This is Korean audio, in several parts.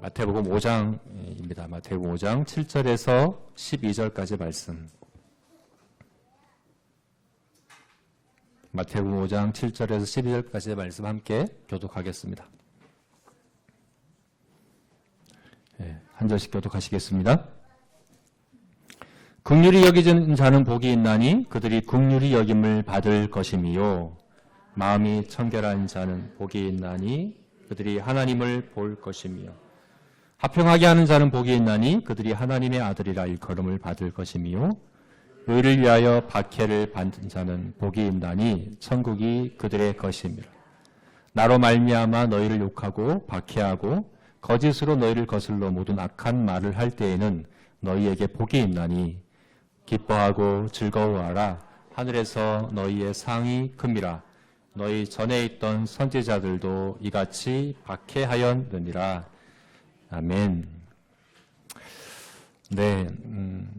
마태복음 5장입니다. 마태복음 5장 7절에서 12절까지 말씀. 마태복음 5장 7절에서 12절까지의 말씀 함께 교독하겠습니다. 한 절씩 교독하시겠습니다. 긍휼히 여기는 자는 복이 있나니 그들이 긍휼히 여김을 받을 것이미요. 마음이 청결한 자는 복이 있나니 그들이 하나님을 볼 것이미요. 화평하게 하는 자는 복이 있나니 그들이 하나님의 아들이라 일컬음을 받을 것이미요. 의를 위하여 박해를 받는 자는 복이 있나니 천국이 그들의 것이미라. 나로 말미암아 너희를 욕하고 박해하고 거짓으로 너희를 거슬러 모든 악한 말을 할 때에는 너희에게 복이 있나니 기뻐하고 즐거워하라. 하늘에서 너희의 상이 큽니다. 너희 전에 있던 선지자들도 이같이 박해하였느니라. 아멘. 네,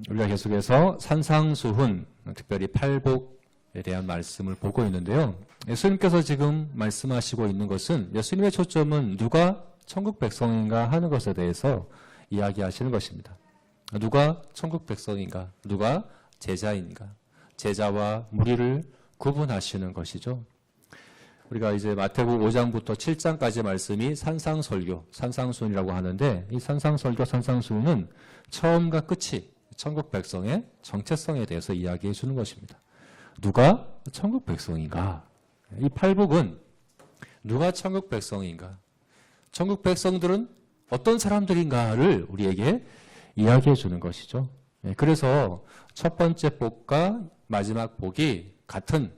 우리가 계속해서 산상수훈, 특별히 팔복에 대한 말씀을 보고 있는데요. 예수님께서 지금 말씀하시고 있는 것은 예수님의 초점은 누가 천국 백성인가 하는 것에 대해서 이야기하시는 것입니다. 누가 천국 백성인가? 누가 제자인가? 제자와 무리를 구분하시는 것이죠. 우리가 이제 마태복음 5장부터 7장까지 말씀이 산상설교, 산상수훈이라고 하는데 이 산상설교, 산상수훈은 처음과 끝이 천국 백성의 정체성에 대해서 이야기해 주는 것입니다. 누가 천국 백성인가? 이 팔복은 누가 천국 백성인가? 천국 백성들은 어떤 사람들인가를 우리에게 이야기해 주는 것이죠. 그래서 첫 번째 복과 마지막 복이 같은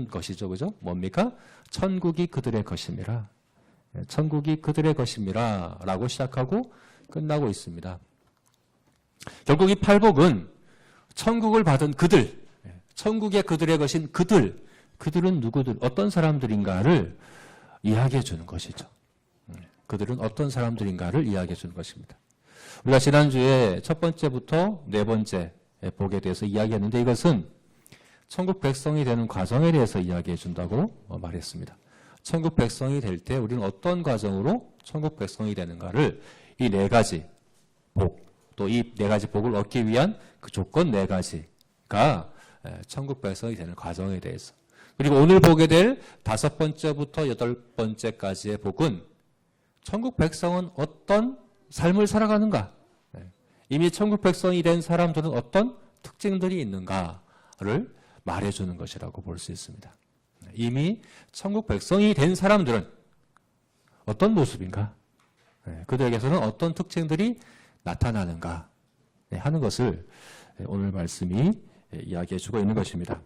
것이죠. 그죠? 뭡니까? 천국이 그들의 것임이라. 천국이 그들의 것임이라 라고 시작하고 끝나고 있습니다. 결국 이 팔복은 천국을 받은 그들, 천국의 그들의 것인 그들은 누구들, 어떤 사람들인가를 이야기해 주는 것이죠. 그들은 어떤 사람들인가를 이야기해 주는 것입니다. 우리가 지난주에 첫 번째부터 네 번째 복에 대해서 이야기했는데 이것은 천국 백성이 되는 과정에 대해서 이야기해 준다고 말했습니다. 천국 백성이 될 때 우리는 어떤 과정으로 천국 백성이 되는가를 이 네 가지 복, 또 이 네 가지 복을 얻기 위한 그 조건 네 가지가 천국 백성이 되는 과정에 대해서. 그리고 오늘 보게 될 다섯 번째부터 여덟 번째까지의 복은 천국 백성은 어떤 삶을 살아가는가? 이미 천국 백성이 된 사람들은 어떤 특징들이 있는가를 말해주는 것이라고 볼 수 있습니다. 이미 천국 백성이 된 사람들은 어떤 모습인가? 그들에게서는 어떤 특징들이 나타나는가? 하는 것을 오늘 말씀이 이야기해주고 있는 것입니다.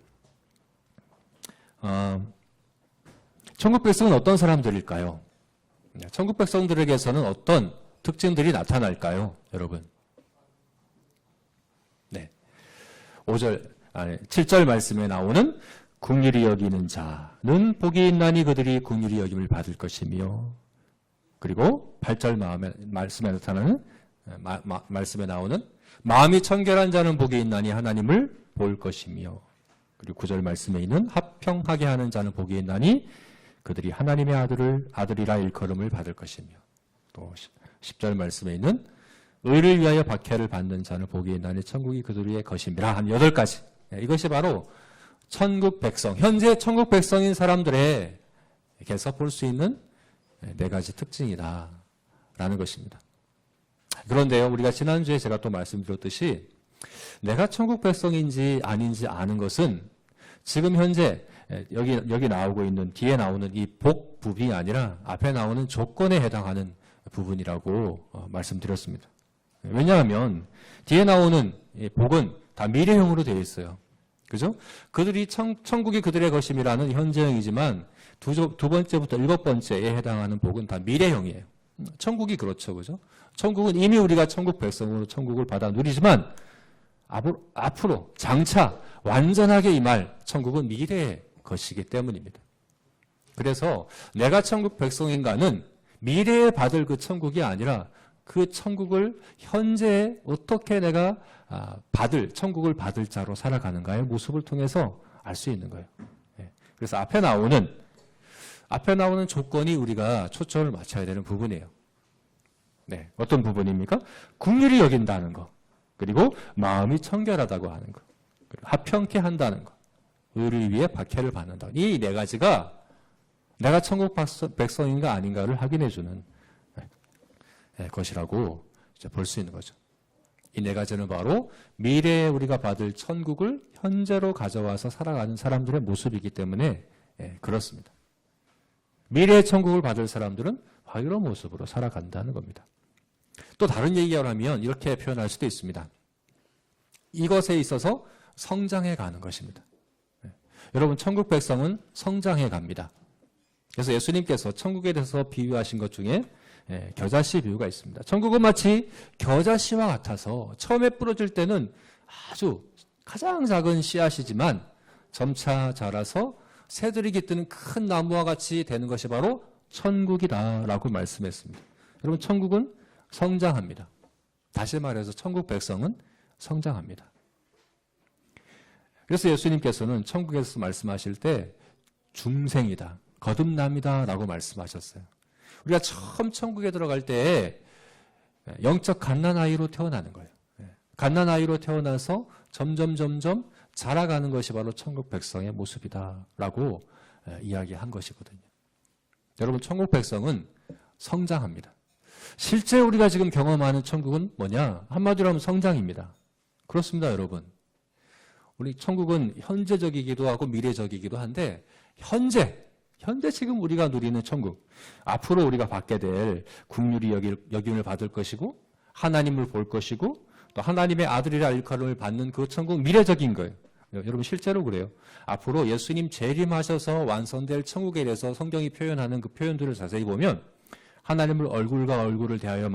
천국 백성은 어떤 사람들일까요? 천국 백성들에게서는 어떤 특징들이 나타날까요? 여러분. 네. 7절 말씀에 나오는 긍휼히 여기는 자는 복이 있나니 그들이 긍휼히 여김을 받을 것이며, 그리고 8절 말씀에 나오는 마음이 청결한 자는 복이 있나니 하나님을 볼 것이며, 그리고 9절 말씀에 있는 화평하게 하는 자는 복이 있나니 그들이 하나님의 아들이라 일컬음을 받을 것이며, 또 10절 말씀에 있는 의를 위하여 박해를 받는 자는 복이 있나니 천국이 그들의 것임이라. 한 8가지. 이것이 바로 천국 백성, 현재 천국 백성인 사람들에게서 볼 수 있는 네 가지 특징이다라는 것입니다. 그런데요, 우리가 지난주에 제가 또 말씀드렸듯이 내가 천국 백성인지 아닌지 아는 것은 지금 현재 여기 나오고 있는, 뒤에 나오는 이 복 부분이 아니라 앞에 나오는 조건에 해당하는 부분이라고 말씀드렸습니다. 왜냐하면 뒤에 나오는 복은 다 미래형으로 되어 있어요. 그죠? 그들이 천국이 그들의 것임이라는 현재형이지만 두 번째부터 7번째에 해당하는 복은 다 미래형이에요. 천국이 그렇죠. 그죠? 천국은 이미 우리가 천국 백성으로 천국을 받아 누리지만 앞으로 장차 완전하게 임할 천국은 미래의 것이기 때문입니다. 그래서 내가 천국 백성인가는 미래에 받을 그 천국이 아니라 그 천국을 현재 어떻게 내가 천국을 받을 자로 살아가는가의 모습을 통해서 알 수 있는 거예요. 그래서 앞에 나오는 조건이 우리가 초점을 맞춰야 되는 부분이에요. 네, 어떤 부분입니까? 긍휼히 여긴다는 거, 그리고 마음이 청결하다고 하는 거, 그리고 합평케 한다는 거, 의를 위해 박해를 받는다. 이 네 가지가 내가 천국 백성인가 아닌가를 확인해주는 것이라고 볼 수 있는 거죠. 이 네 가지는 바로 미래에 우리가 받을 천국을 현재로 가져와서 살아가는 사람들의 모습이기 때문에 그렇습니다. 미래의 천국을 받을 사람들은 바로 이런 모습으로 살아간다는 겁니다. 또 다른 얘기를 하면 이렇게 표현할 수도 있습니다. 이것에 있어서 성장해 가는 것입니다. 여러분, 천국 백성은 성장해 갑니다. 그래서 예수님께서 천국에 대해서 비유하신 것 중에 겨자씨 비유가 있습니다. 천국은 마치 겨자씨와 같아서 처음에 뿌려질 때는 아주 가장 작은 씨앗이지만 점차 자라서 새들이 깃드는 큰 나무와 같이 되는 것이 바로 천국이다라고 말씀했습니다. 여러분, 천국은 성장합니다. 다시 말해서 천국 백성은 성장합니다. 그래서 예수님께서는 천국에서 말씀하실 때 중생이다, 거듭남이다 라고 말씀하셨어요. 우리가 처음 천국에 들어갈 때 영적 갓난아이로 태어나는 거예요. 갓난아이로 태어나서 점점 자라가는 것이 바로 천국 백성의 모습이다 라고 이야기한 것이거든요. 여러분, 천국 백성은 성장합니다. 실제 우리가 지금 경험하는 천국은 뭐냐? 한마디로 하면 성장입니다. 그렇습니다, 여러분. 우리 천국은 현재적이기도 하고 미래적이기도 한데 현재 지금 우리가 누리는 천국, 앞으로 우리가 받게 될 긍휼히 여김을 받을 것이고 하나님을 볼 것이고 또 하나님의 아들이라 일컬음을 받는 그 천국, 미래적인 거예요. 여러분, 실제로 그래요. 앞으로 예수님 재림하셔서 완성될 천국에 대해서 성경이 표현하는 그 표현들을 자세히 보면 하나님을 얼굴과 얼굴을 대하여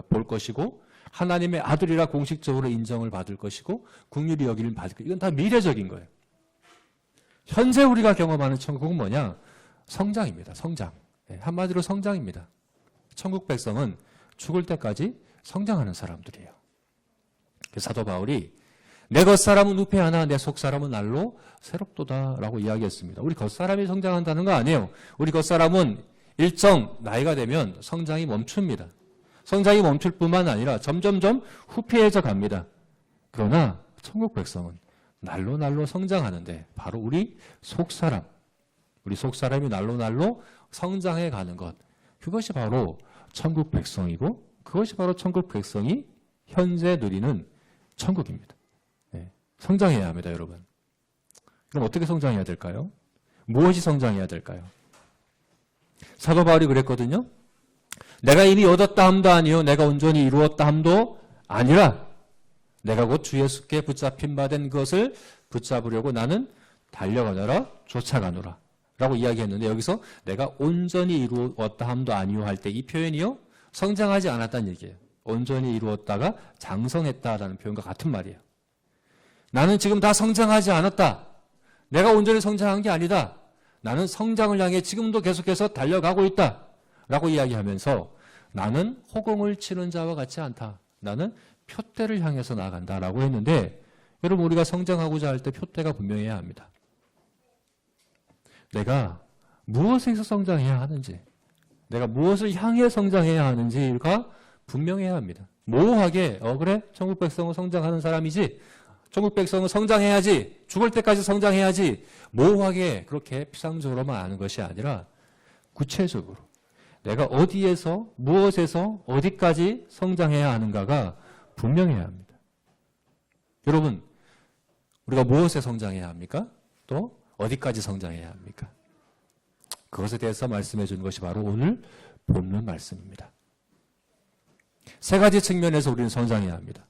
볼 것이고 하나님의 아들이라 공식적으로 인정을 받을 것이고 긍휼히 여김을 받을 것이고, 이건 다 미래적인 거예요. 현재 우리가 경험하는 천국은 뭐냐? 성장입니다. 성장. 한마디로 성장입니다. 천국 백성은 죽을 때까지 성장하는 사람들이에요. 사도 바울이 내 겉사람은 우패하나 내 속사람은 날로 새롭도다라고 이야기했습니다. 우리 겉사람이 성장한다는 거 아니에요. 우리 겉사람은 일정 나이가 되면 성장이 멈춥니다. 성장이 멈출 뿐만 아니라 점점점 후패해져 갑니다. 그러나 천국 백성은 날로 성장하는데 바로 우리 속사람이 날로 성장해 가는 것, 그것이 바로 천국 백성이고 그것이 바로 천국 백성이 현재 누리는 천국입니다. 성장해야 합니다, 여러분. 그럼 어떻게 성장해야 될까요? 무엇이 성장해야 될까요? 사도 바울이 그랬거든요. 내가 이미 얻었다 함도 아니요 내가 온전히 이루었다 함도 아니라 내가 곧 주 예수께 붙잡힌 바 된 것을 붙잡으려고 나는 달려가노라 쫓아가노라 라고 이야기했는데, 여기서 내가 온전히 이루었다 함도 아니요 할 때 이 표현이요, 성장하지 않았다는 얘기예요. 온전히 이루었다가 장성했다라는 표현과 같은 말이에요. 나는 지금 다 성장하지 않았다. 내가 온전히 성장한 게 아니다. 나는 성장을 향해 지금도 계속해서 달려가고 있다 라고 이야기하면서 나는 호공을 치는 자와 같지 않다. 나는 표대를 향해서 나아간다 라고 했는데, 여러분, 우리가 성장하고자 할 때 표대가 분명해야 합니다. 내가 무엇에서 성장해야 하는지, 내가 무엇을 향해 성장해야 하는지가 분명해야 합니다. 모호하게 그래? 천국 백성은 성장하는 사람이지, 천국 백성은 성장해야지, 죽을 때까지 성장해야지, 모호하게 그렇게 피상적으로만 아는 것이 아니라 구체적으로 내가 어디에서 무엇에서 어디까지 성장해야 하는가가 분명해야 합니다. 여러분, 우리가 무엇에 성장해야 합니까? 또 어디까지 성장해야 합니까? 그것에 대해서 말씀해 주는 것이 바로 오늘 본문 말씀입니다. 세 가지 측면에서 우리는 성장해야 합니다.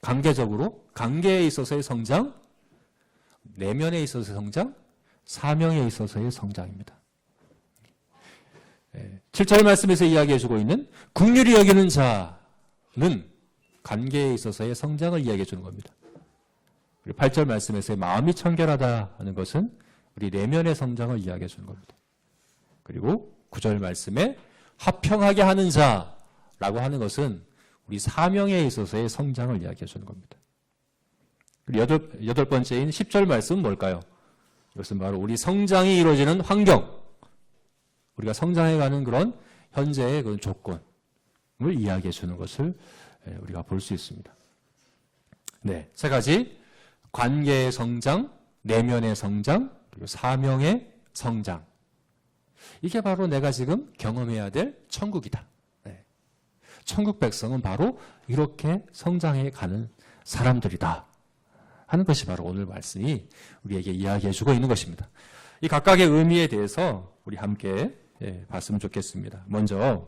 관계적으로, 관계에 있어서의 성장, 내면에 있어서의 성장, 사명에 있어서의 성장입니다. 7절 말씀에서 이야기해 주고 있는 긍휼히 여기는 자는 관계에 있어서의 성장을 이야기해 주는 겁니다. 그리고 8절 말씀에서의 마음이 청결하다 하는 것은 우리 내면의 성장을 이야기해 주는 겁니다. 그리고 9절 말씀에 화평하게 하는 자라고 하는 것은 우리 사명에 있어서의 성장을 이야기해 주는 겁니다. 그리고 여덟 번째인 10절 말씀은 뭘까요? 이것은 바로 우리 성장이 이루어지는 환경, 우리가 성장해가는 그런 현재의 그런 조건, 이야기해 주는 것을 우리가 볼 수 있습니다. 네, 세 가지. 관계의 성장, 내면의 성장, 그리고 사명의 성장. 이게 바로 내가 지금 경험해야 될 천국이다. 네. 천국 백성은 바로 이렇게 성장해 가는 사람들이다 하는 것이 바로 오늘 말씀이 우리에게 이야기해 주고 있는 것입니다. 이 각각의 의미에 대해서 우리 함께 봤으면 좋겠습니다. 먼저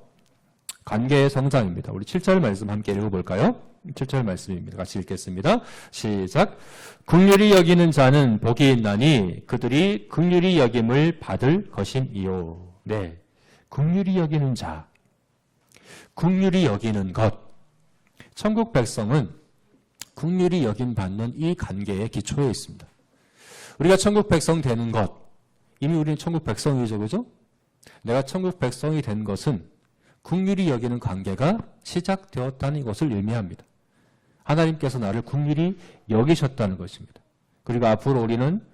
관계의 성장입니다. 우리 7절 말씀 함께 읽어볼까요? 7절 말씀입니다. 같이 읽겠습니다. 시작. 긍휼히 여기는 자는 복이 있나니 그들이 긍휼히 여김을 받을 것임이요. 네, 긍휼히 여기는 자, 긍휼히 여기는 것. 천국 백성은 긍휼히 여김 받는 이 관계의 기초에 있습니다. 우리가 천국 백성 되는 것, 이미 우리는 천국 백성이죠, 그죠? 내가 천국 백성이 된 것은 긍휼히 여기는 관계가 시작되었다는 것을 의미합니다. 하나님께서 나를 긍휼히 여기셨다는 것입니다. 그리고 앞으로 우리는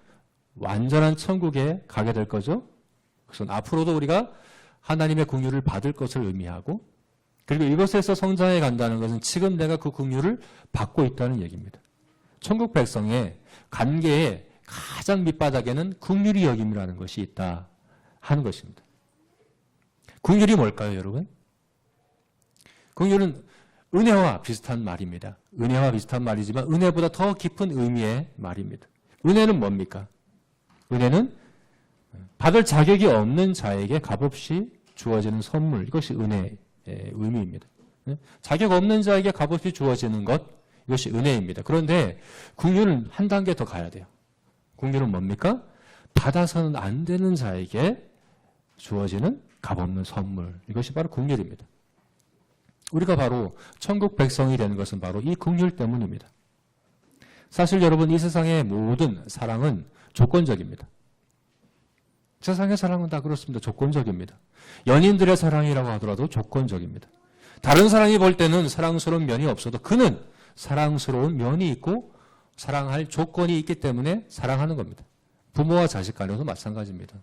완전한 천국에 가게 될 거죠. 그래서 앞으로도 우리가 하나님의 긍휼을 받을 것을 의미하고, 그리고 이것에서 성장해 간다는 것은 지금 내가 그 긍휼을 받고 있다는 얘기입니다. 천국 백성의 관계의 가장 밑바닥에는 긍휼히 여김이라는 것이 있다 하는 것입니다. 긍휼이 뭘까요, 여러분? 긍휼은 은혜와 비슷한 말입니다. 은혜와 비슷한 말이지만 은혜보다 더 깊은 의미의 말입니다. 은혜는 뭡니까? 은혜는 받을 자격이 없는 자에게 값없이 주어지는 선물, 이것이 은혜의 의미입니다. 자격 없는 자에게 값없이 주어지는 것, 이것이 은혜입니다. 그런데 긍휼은 한 단계 더 가야 돼요. 긍휼은 뭡니까? 받아서는 안 되는 자에게 주어지는 값없는 선물, 이것이 바로 긍휼입니다. 우리가 바로 천국 백성이 되는 것은 바로 이 긍휼 때문입니다. 사실 여러분, 이 세상의 모든 사랑은 조건적입니다. 세상의 사랑은 다 그렇습니다. 조건적입니다. 연인들의 사랑이라고 하더라도 조건적입니다. 다른 사람이 볼 때는 사랑스러운 면이 없어도 그는 사랑스러운 면이 있고 사랑할 조건이 있기 때문에 사랑하는 겁니다. 부모와 자식 간에도 마찬가지입니다.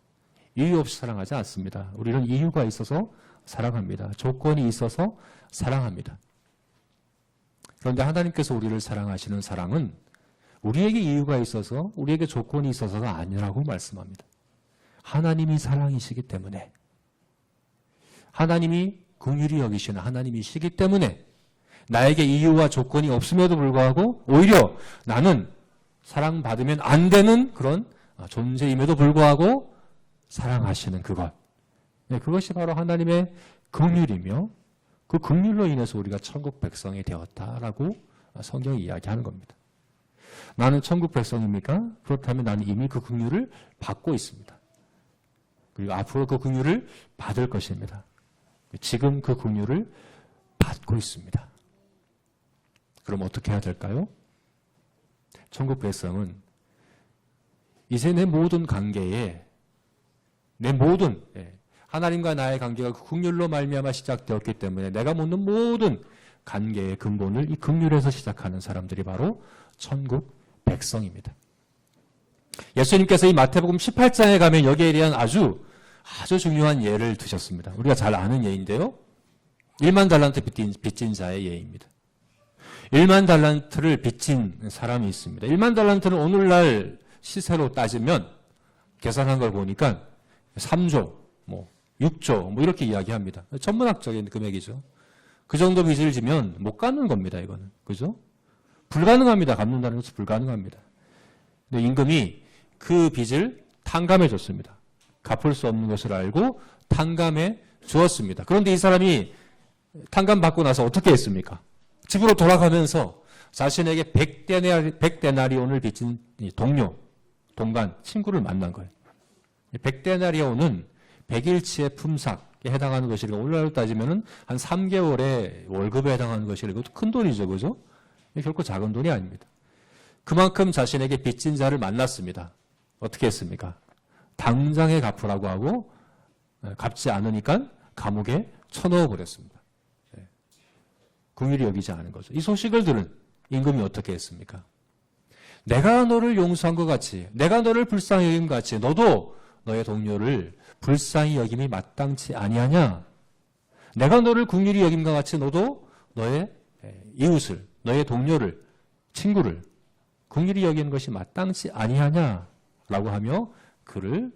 이유 없이 사랑하지 않습니다. 우리는 이유가 있어서 사랑합니다. 조건이 있어서 사랑합니다. 그런데 하나님께서 우리를 사랑하시는 사랑은 우리에게 이유가 있어서, 우리에게 조건이 있어서가 아니라고 말씀합니다. 하나님이 사랑이시기 때문에, 하나님이 긍휼히 여기시는 하나님이시기 때문에 나에게 이유와 조건이 없음에도 불구하고 오히려 나는 사랑받으면 안 되는 그런 존재임에도 불구하고 사랑하시는 그것. 네, 그것이 바로 하나님의 긍휼이며 그 긍휼로 인해서 우리가 천국 백성이 되었다라고 성경이 이야기하는 겁니다. 나는 천국 백성입니까? 그렇다면 나는 이미 그 긍휼을 받고 있습니다. 그리고 앞으로 그 긍휼을 받을 것입니다. 지금 그 긍휼을 받고 있습니다. 그럼 어떻게 해야 될까요? 천국 백성은 이제 내 모든 관계에, 내 모든 하나님과 나의 관계가 그 긍휼로 말미암아 시작되었기 때문에 내가 묻는 모든 관계의 근본을 이 긍휼에서 시작하는 사람들이 바로 천국 백성입니다. 예수님께서 이 마태복음 18장에 가면 여기에 대한 아주 중요한 예를 드셨습니다. 우리가 잘 아는 예인데요. 1만 달란트 빚진 자의 예입니다. 1만 달란트를 빚진 사람이 있습니다. 1만 달란트는 오늘날 시세로 따지면 계산한 걸 보니까 3조, 6조 이렇게 이야기합니다. 천문학적인 금액이죠. 그 정도 빚을 지면 못 갚는 겁니다. 이거는. 그죠? 불가능합니다. 갚는다는 것은 불가능합니다. 근데 임금이 그 빚을 탕감해 줬습니다. 갚을 수 없는 것을 알고 탕감해 주었습니다. 그런데 이 사람이 탕감받고 나서 어떻게 했습니까? 집으로 돌아가면서 자신에게 100데나리온을 빚진 동반, 친구를 만난 거예요. 100데나리온은 100일치의 품삯에 해당하는 것이고 오늘날로 따지면 한 3개월의 월급에 해당하는 것이고 이것도 큰 돈이죠. 그죠? 결코 작은 돈이 아닙니다. 그만큼 자신에게 빚진 자를 만났습니다. 어떻게 했습니까? 당장에 갚으라고 하고 갚지 않으니까 감옥에 쳐넣어 버렸습니다. 긍휼히 여기지 않은 거죠. 이 소식을 들은 임금이 어떻게 했습니까? 내가 너를 용서한 것 같이, 내가 너를 불쌍히 여김 같이 너도 너의 동료를 불쌍히 여김이 마땅치 아니하냐? 내가 너를 긍휼히 여김과 같이 너도 너의 이웃을, 너의 동료를, 친구를 긍휼히 여기는 것이 마땅치 아니하냐라고 하며 그를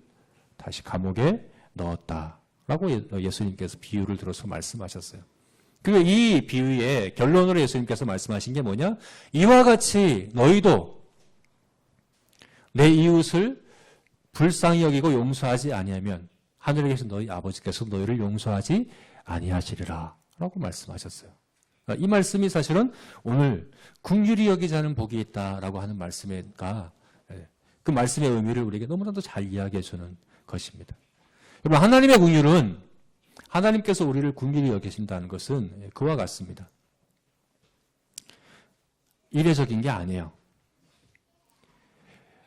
다시 감옥에 넣었다라고 예수님께서 비유를 들어서 말씀하셨어요. 그리고 이 비유의 결론으로 예수님께서 말씀하신 게 뭐냐? 이와 같이 너희도 내 이웃을 불쌍히 여기고 용서하지 아니하면 하늘에 계신 너희 아버지께서 너희를 용서하지 아니하시리라 라고 말씀하셨어요. 이 말씀이 사실은 오늘 긍휼히 여기자는 복이 있다라고 하는 말씀과 그 말씀의 의미를 우리에게 너무나도 잘 이야기해 주는 것입니다. 여러분, 하나님의 긍휼은 하나님께서 우리를 긍휼히 여기신다는 것은 그와 같습니다. 이례적인 게 아니에요.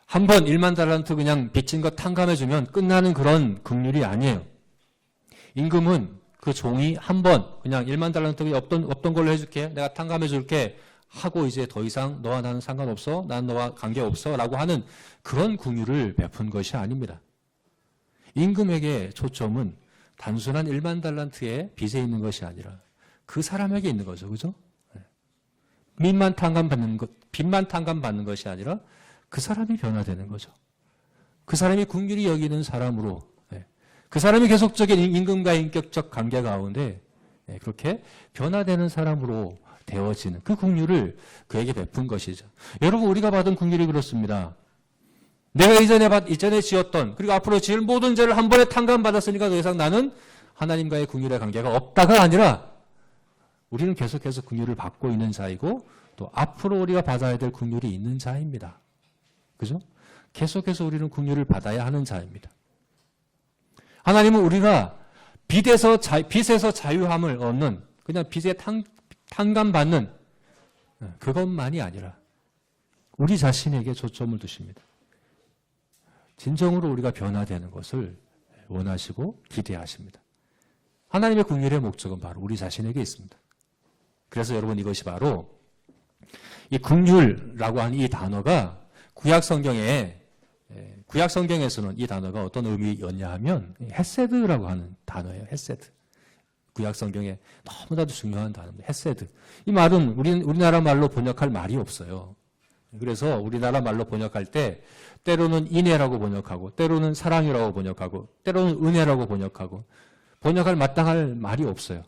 한 번 1만 달란트 그냥 빚진 거 탕감해주면 끝나는 그런 긍휼이 아니에요. 임금은 그 종이 한 번 그냥 1만 달란트 없던 걸로 해줄게, 내가 탕감해줄게 하고 이제 더 이상 너와 나는 상관없어, 난 너와 관계없어 라고 하는 그런 긍휼을 베푼 것이 아닙니다. 임금에게 초점은 단순한 1만 달란트의 빚에 있는 것이 아니라 그 사람에게 있는 거죠. 그죠? 빚만 탕감받는 것이 아니라 그 사람이 변화되는 거죠. 그 사람이 긍휼히 여기는 사람으로, 그 사람이 계속적인 임금과의 인격적 관계 가운데 그렇게 변화되는 사람으로 되어지는 그 긍휼을 그에게 베푼 것이죠. 여러분, 우리가 받은 긍휼이 그렇습니다. 내가 이전에 지었던, 그리고 앞으로 지을 모든 죄를 한 번에 탕감받았으니까 더 이상 나는 하나님과의 긍휼의 관계가 없다가 아니라 우리는 계속해서 긍휼을 받고 있는 자이고 또 앞으로 우리가 받아야 될 긍휼이 있는 자입니다. 그죠? 계속해서 우리는 긍휼을 받아야 하는 자입니다. 하나님은 우리가 빚에서 자유함을 얻는, 그냥 빚에 탕감받는 그것만이 아니라 우리 자신에게 초점을 두십니다. 진정으로 우리가 변화되는 것을 원하시고 기대하십니다. 하나님의 긍휼의 목적은 바로 우리 자신에게 있습니다. 그래서 여러분, 이것이 바로 이 긍휼이라고 하는 이 단어가 구약 성경에서는 이 단어가 어떤 의미였냐 하면 헤세드라고 하는 단어예요. 헤세드. 구약 성경에 너무나도 중요한 단어입니다. 헤세드. 이 말은 우리나라 말로 번역할 말이 없어요. 그래서 우리나라 말로 번역할 때 때로는 인애라고 번역하고 때로는 사랑이라고 번역하고 때로는 은혜라고 번역하고 번역할 마땅할 말이 없어요.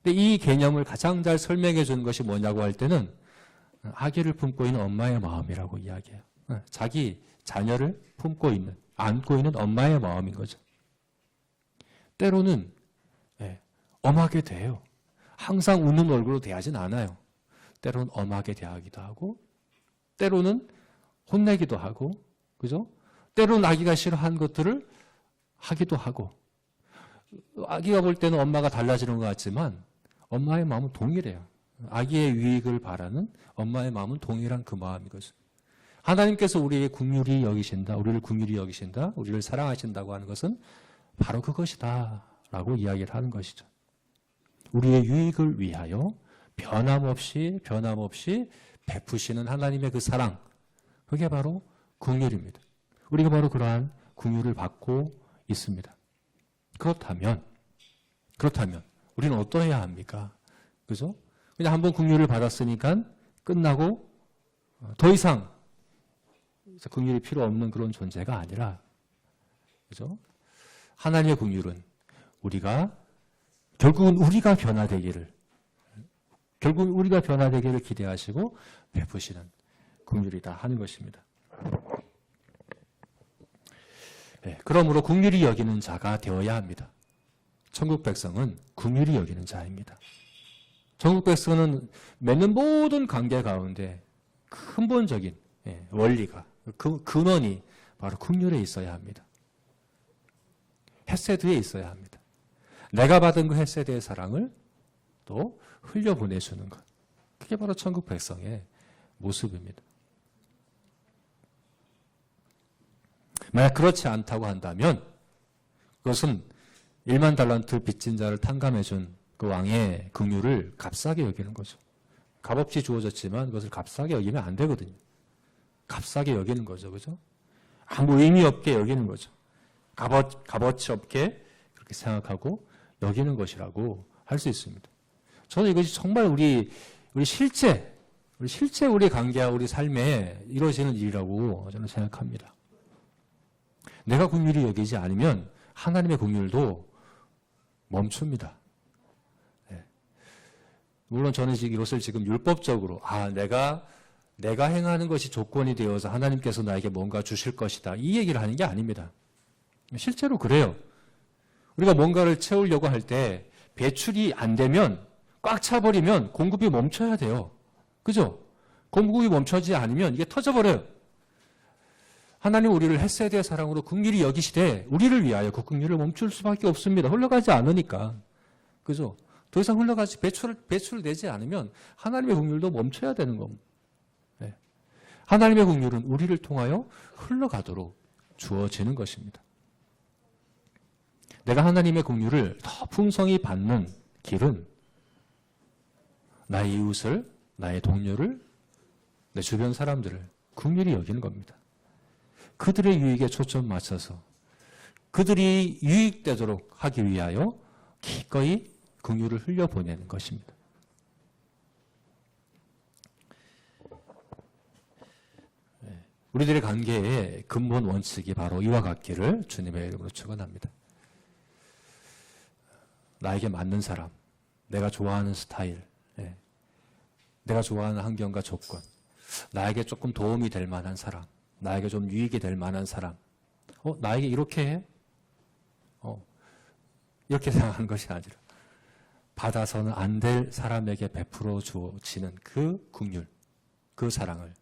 근데 이 개념을 가장 잘 설명해 주는 것이 뭐냐고 할 때는 아기를 품고 있는 엄마의 마음이라고 이야기해요. 자기 자녀를 품고 있는, 안고 있는 엄마의 마음인 거죠. 때로는 엄하게 대해요. 항상 웃는 얼굴로 대하진 않아요. 때로는 엄하게 대하기도 하고 때로는 혼내기도 하고, 그죠? 때로는 아기가 싫어한 것들을 하기도 하고, 아기가 볼 때는 엄마가 달라지는 것 같지만 엄마의 마음은 동일해요. 아기의 유익을 바라는 엄마의 마음은 동일한 그 마음인 거죠. 하나님께서 우리의 긍휼히 여기신다, 우리를 긍휼히 여기신다, 우리를 사랑하신다고 하는 것은 바로 그것이다 라고 이야기를 하는 것이죠. 우리의 유익을 위하여 변함없이 베푸시는 하나님의 그 사랑, 그게 바로 긍휼입니다. 우리가 바로 그러한 긍휼을 받고 있습니다. 그렇다면 우리는 어떠해야 합니까? 그죠? 그냥 한번 긍휼을 받았으니까 끝나고 더 이상 긍휼이 필요 없는 그런 존재가 아니라, 그죠? 하나님의 긍휼은 결국은 우리가 변화되기를 기대하시고 베푸시는 긍휼이다 하는 것입니다. 그러므로 긍휼히 여기는 자가 되어야 합니다. 천국 백성은 긍휼히 여기는 자입니다. 천국 백성은 맺는 모든 관계 가운데 근본적인 원리가, 그 근원이 바로 긍휼에 있어야 합니다. 헤세드에 있어야 합니다. 내가 받은 그 헤세드의 사랑을 또 흘려보내주는 것, 그게 바로 천국 백성의 모습입니다. 만약 그렇지 않다고 한다면 그것은 1만 달란트 빚진 자를 탕감해준 그 왕의 긍휼을 값싸게 여기는 거죠. 값없이 주어졌지만 그것을 값싸게 여기면 안 되거든요. 값싸게 여기는 거죠. 그죠? 아무 의미 없게 여기는 거죠. 값어치 없게 그렇게 생각하고 여기는 것이라고 할 수 있습니다. 저는 이것이 정말 우리 실제 우리 관계와 우리 삶에 이루어지는 일이라고 저는 생각합니다. 내가 긍휼히 여기지 않으면 하나님의 긍휼도 멈춥니다. 네. 물론 저는 이것을 지금 율법적으로 내가 행하는 것이 조건이 되어서 하나님께서 나에게 뭔가 주실 것이다, 이 얘기를 하는 게 아닙니다. 실제로 그래요. 우리가 뭔가를 채우려고 할 때 배출이 안 되면, 꽉 차버리면 공급이 멈춰야 돼요. 그죠? 공급이 멈춰지지 않으면 이게 터져버려요. 하나님 우리를 헤세드의 사랑으로 긍휼히 여기시되 우리를 위하여 그 긍휼을 멈출 수밖에 없습니다. 흘러가지 않으니까. 그죠? 더 이상 흘러가지 배출되지 않으면 하나님의 긍휼도 멈춰야 되는 겁니다. 네. 하나님의 긍휼은 우리를 통하여 흘러가도록 주어지는 것입니다. 내가 하나님의 긍휼을 더 풍성히 받는 길은 나의 이웃을, 나의 동료를, 내 주변 사람들을 긍휼히 여기는 겁니다. 그들의 유익에 초점 맞춰서 그들이 유익되도록 하기 위하여 기꺼이 긍휼을 흘려보내는 것입니다. 우리들의 관계의 근본 원칙이 바로 이와 같기를 주님의 이름으로 축원합니다. 나에게 맞는 사람, 내가 좋아하는 스타일, 내가 좋아하는 환경과 조건, 나에게 조금 도움이 될 만한 사람, 나에게 좀 유익이 될 만한 사람, 나에게 이렇게 해? 이렇게 생각하는 것이 아니라 받아서는 안 될 사람에게 베풀어 주어지는 그 긍휼, 그 사랑을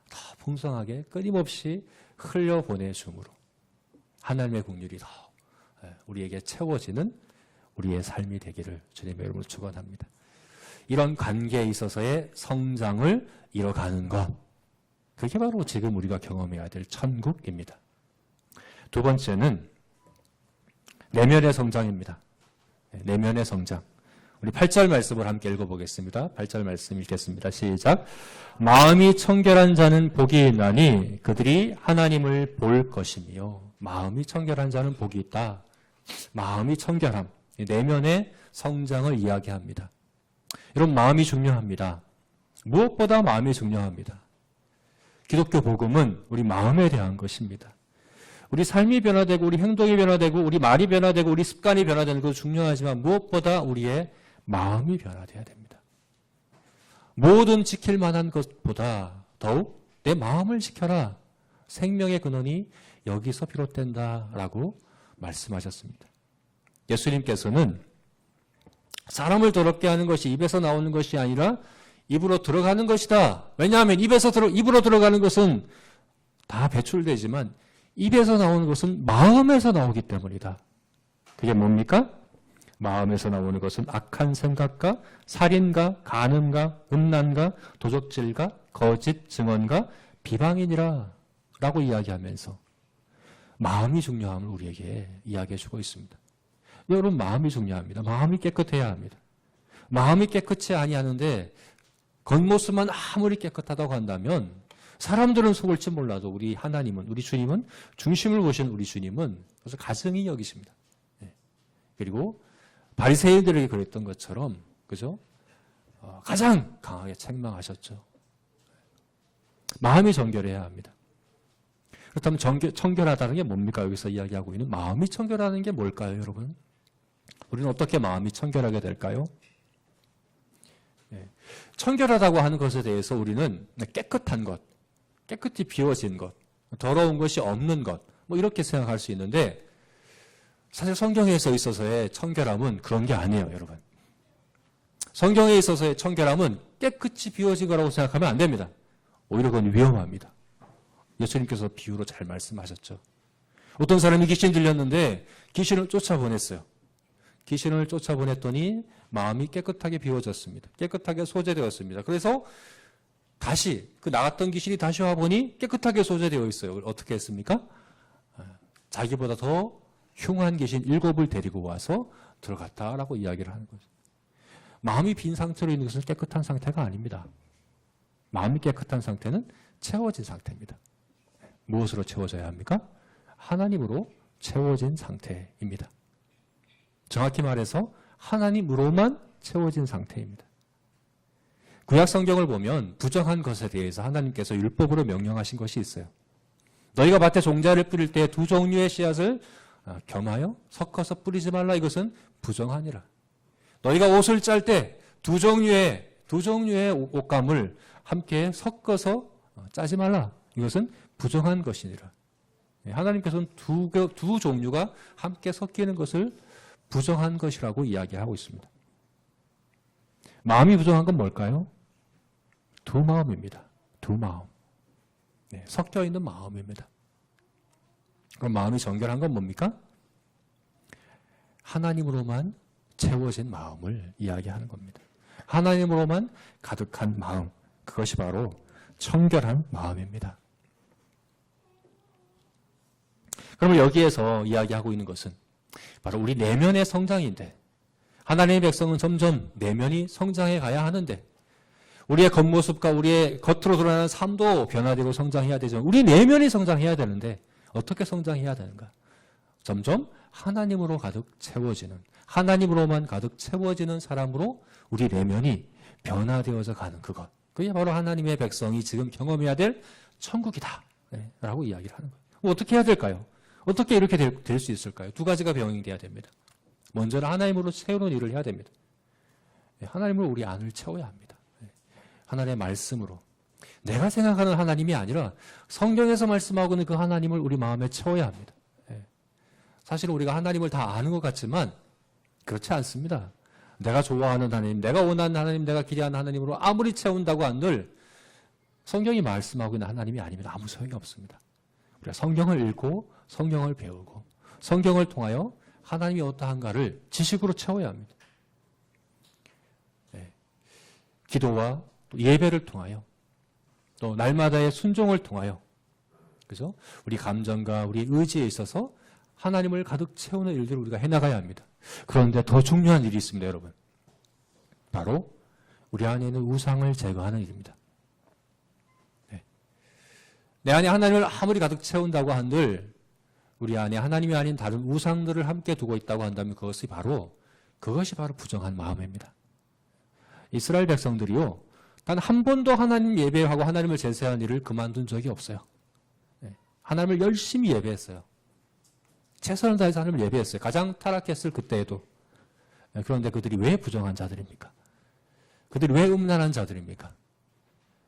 더 풍성하게 끊임없이 흘려보내줌으로 하나님의 긍휼이 더 우리에게 채워지는 우리의 삶이 되기를 주님의 이름으로 축원합니다. 이런 관계에 있어서의 성장을 이뤄가는 것, 그게 바로 지금 우리가 경험해야 될 천국입니다. 두 번째는 내면의 성장입니다. 내면의 성장. 우리 8절 말씀을 함께 읽어보겠습니다. 8절 말씀 읽겠습니다. 시작. 마음이 청결한 자는 복이 있나니 그들이 하나님을 볼 것이며. 마음이 청결한 자는 복이 있다. 마음이 청결함, 내면의 성장을 이야기합니다. 여러분, 마음이 중요합니다. 무엇보다 마음이 중요합니다. 기독교 복음은 우리 마음에 대한 것입니다. 우리 삶이 변화되고 우리 행동이 변화되고 우리 말이 변화되고 우리 습관이 변화되는 것도 중요하지만 무엇보다 우리의 마음이 변화돼야 됩니다. 모든 지킬 만한 것보다 더욱 내 마음을 지켜라. 생명의 근원이 여기서 비롯된다라고 말씀하셨습니다. 예수님께서는 사람을 더럽게 하는 것이 입에서 나오는 것이 아니라 입으로 들어가는 것이다. 왜냐하면 입으로 들어가는 것은 다 배출되지만 입에서 나오는 것은 마음에서 나오기 때문이다. 그게 뭡니까? 마음에서 나오는 것은 악한 생각과 살인과 간음과 음란과 도적질과 거짓 증언과 비방이니라 라고 이야기하면서 마음이 중요함을 우리에게 이야기해주고 있습니다. 여러분, 마음이 중요합니다. 마음이 깨끗해야 합니다. 마음이 깨끗치 아니하는데 겉모습만 아무리 깨끗하다고 한다면 사람들은 속을지 몰라도 우리 하나님은, 우리 주님은, 중심을 보신 우리 주님은 그래서 가증히 여기십니다. 그리고 바리새인들에게 그랬던 것처럼, 그죠? 가장 강하게 책망하셨죠. 마음이 정결해야 합니다. 그렇다면 청결하다는 게 뭡니까? 여기서 이야기하고 있는 마음이 청결하는 게 뭘까요, 여러분? 우리는 어떻게 마음이 청결하게 될까요? 청결하다고 하는 것에 대해서 우리는 깨끗한 것, 깨끗이 비워진 것, 더러운 것이 없는 것, 뭐 이렇게 생각할 수 있는데 사실 성경에서 있어서의 청결함은 그런 게 아니에요, 여러분. 성경에 있어서의 청결함은 깨끗이 비워진 거라고 생각하면 안 됩니다. 오히려 그건 위험합니다. 예수님께서 비유로 잘 말씀하셨죠. 어떤 사람이 귀신 들렸는데 귀신을 쫓아보냈어요. 귀신을 쫓아보냈더니 마음이 깨끗하게 비워졌습니다. 깨끗하게 소재되었습니다. 그래서 다시 그 나갔던 귀신이 다시 와보니 깨끗하게 소재되어 있어요. 어떻게 했습니까? 자기보다 더 흉한 귀신 7을 데리고 와서 들어갔다라고 이야기를 하는 거죠. 마음이 빈 상태로 있는 것은 깨끗한 상태가 아닙니다. 마음이 깨끗한 상태는 채워진 상태입니다. 무엇으로 채워져야 합니까? 하나님으로 채워진 상태입니다. 정확히 말해서 하나님으로만 채워진 상태입니다. 구약 성경을 보면 부정한 것에 대해서 하나님께서 율법으로 명령하신 것이 있어요. 너희가 밭에 종자를 뿌릴 때 두 종류의 씨앗을 겸하여 섞어서 뿌리지 말라. 이것은 부정하니라. 너희가 옷을 짤 때 두 종류의 옷감을 함께 섞어서 짜지 말라. 이것은 부정한 것이니라. 하나님께서는 두 종류가 함께 섞이는 것을 부정한 것이라고 이야기하고 있습니다. 마음이 부정한 건 뭘까요? 두 마음입니다. 두 마음. 네, 섞여 있는 마음입니다. 그럼 마음이 정결한 건 뭡니까? 하나님으로만 채워진 마음을 이야기하는 겁니다. 하나님으로만 가득한 마음, 그것이 바로 청결한 마음입니다. 그러면 여기에서 이야기하고 있는 것은 바로 우리 내면의 성장인데, 하나님의 백성은 점점 내면이 성장해 가야 하는데, 우리의 겉모습과 우리의 겉으로 드러나는 삶도 변화되고 성장해야 되죠. 우리 내면이 성장해야 되는데 어떻게 성장해야 되는가? 점점 하나님으로 가득 채워지는, 하나님으로만 가득 채워지는 사람으로 우리 내면이 변화되어져 가는 그것. 그게 바로 하나님의 백성이 지금 경험해야 될 천국이다. 네, 라고 이야기를 하는 거예요. 어떻게 해야 될까요? 어떻게 이렇게 될 수 있을까요? 두 가지가 병행돼야 됩니다. 먼저는 하나님으로 채우는 일을 해야 됩니다. 네, 하나님으로 우리 안을 채워야 합니다. 네, 하나님의 말씀으로. 내가 생각하는 하나님이 아니라 성경에서 말씀하고 있는 그 하나님을 우리 마음에 채워야 합니다. 네, 사실은 우리가 하나님을 다 아는 것 같지만 그렇지 않습니다. 내가 좋아하는 하나님, 내가 원하는 하나님, 내가 기대하는 하나님으로 아무리 채운다고 한들 성경이 말씀하고 있는 하나님이 아니면 아무 소용이 없습니다. 우리가 성경을 읽고 성경을 배우고 성경을 통하여 하나님이 어떠한가를 지식으로 채워야 합니다. 네. 기도와 또 예배를 통하여 또 날마다의 순종을 통하여, 그죠? 우리 감정과 우리 의지에 있어서 하나님을 가득 채우는 일들을 우리가 해나가야 합니다. 그런데 더 중요한 일이 있습니다, 여러분. 바로 우리 안에 있는 우상을 제거하는 일입니다. 네. 내 안에 하나님을 아무리 가득 채운다고 한들 우리 안에 하나님이 아닌 다른 우상들을 함께 두고 있다고 한다면 그것이 바로 부정한 마음입니다. 이스라엘 백성들이요, 단 한 번도 하나님 예배하고 하나님을 제사한 일을 그만둔 적이 없어요. 네. 하나님을 열심히 예배했어요. 최선을 다해서 하나님을 예배했어요. 가장 타락했을 그때에도. 네. 그런데 그들이 왜 부정한 자들입니까? 그들이 왜 음란한 자들입니까?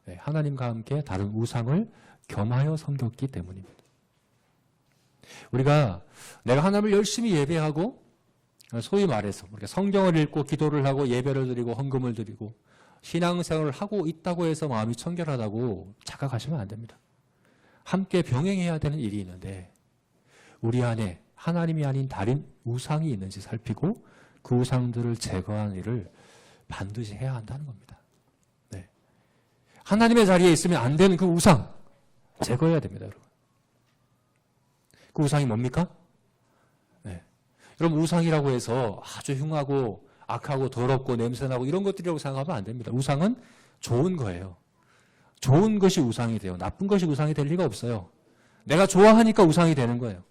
네. 하나님과 함께 다른 우상을 겸하여 섬겼기 때문입니다. 우리가 내가 하나님을 열심히 예배하고 소위 말해서 우리가 성경을 읽고 기도를 하고 예배를 드리고 헌금을 드리고 신앙생활을 하고 있다고 해서 마음이 청결하다고 착각하시면 안 됩니다. 함께 병행해야 되는 일이 있는데 우리 안에 하나님이 아닌 다른 우상이 있는지 살피고 그 우상들을 제거하는 일을 반드시 해야 한다는 겁니다. 네. 하나님의 자리에 있으면 안 되는 그 우상 제거해야 됩니다, 여러분. 그 우상이 뭡니까? 네. 여러분, 우상이라고 해서 아주 흉하고 악하고 더럽고 냄새나고 이런 것들이라고 생각하면 안 됩니다. 우상은 좋은 거예요. 좋은 것이 우상이 돼요. 나쁜 것이 우상이 될 리가 없어요. 내가 좋아하니까 우상이 되는 거예요.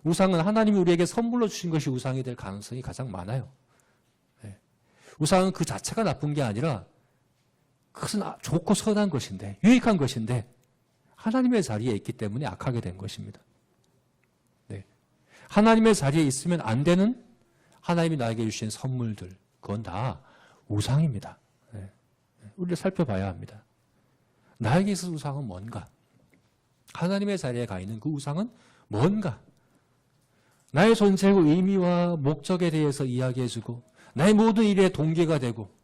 우상은 하나님이 우리에게 선물로 주신 것이 우상이 될 가능성이 가장 많아요. 네. 우상은 그 자체가 나쁜 게 아니라 그것은 좋고 선한 것인데, 유익한 것인데 하나님의 자리에 있기 때문에 악하게 된 것입니다. 네. 하나님의 자리에 있으면 안 되는 하나님이 나에게 주신 선물들, 그건 다 우상입니다. 네. 우리를 살펴봐야 합니다. 나에게 있어서 우상은 뭔가? 하나님의 자리에 가 있는 그 우상은 뭔가? 나의 존재의 의미와 목적에 대해서 이야기해주고 나의 모든 일의 동기가 되고,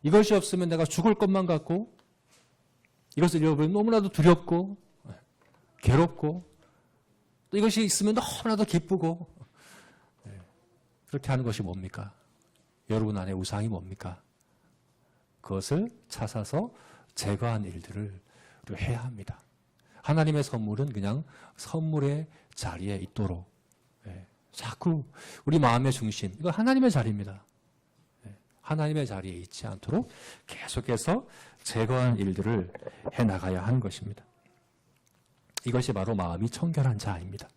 이것이 없으면 내가 죽을 것만 같고 이것을 잃어버리면 너무나도 두렵고 괴롭고 또 이것이 있으면 너무나도 기쁘고, 그렇게 하는 것이 뭡니까? 여러분 안에 우상이 뭡니까? 그것을 찾아서 제거한 일들을 해야 합니다. 하나님의 선물은 그냥 선물의 자리에 있도록, 자꾸 우리 마음의 중심, 이거 하나님의 자리입니다. 하나님의 자리에 있지 않도록 계속해서 제거한 일들을 해나가야 하는 것입니다. 이것이 바로 마음이 청결한 자입니다.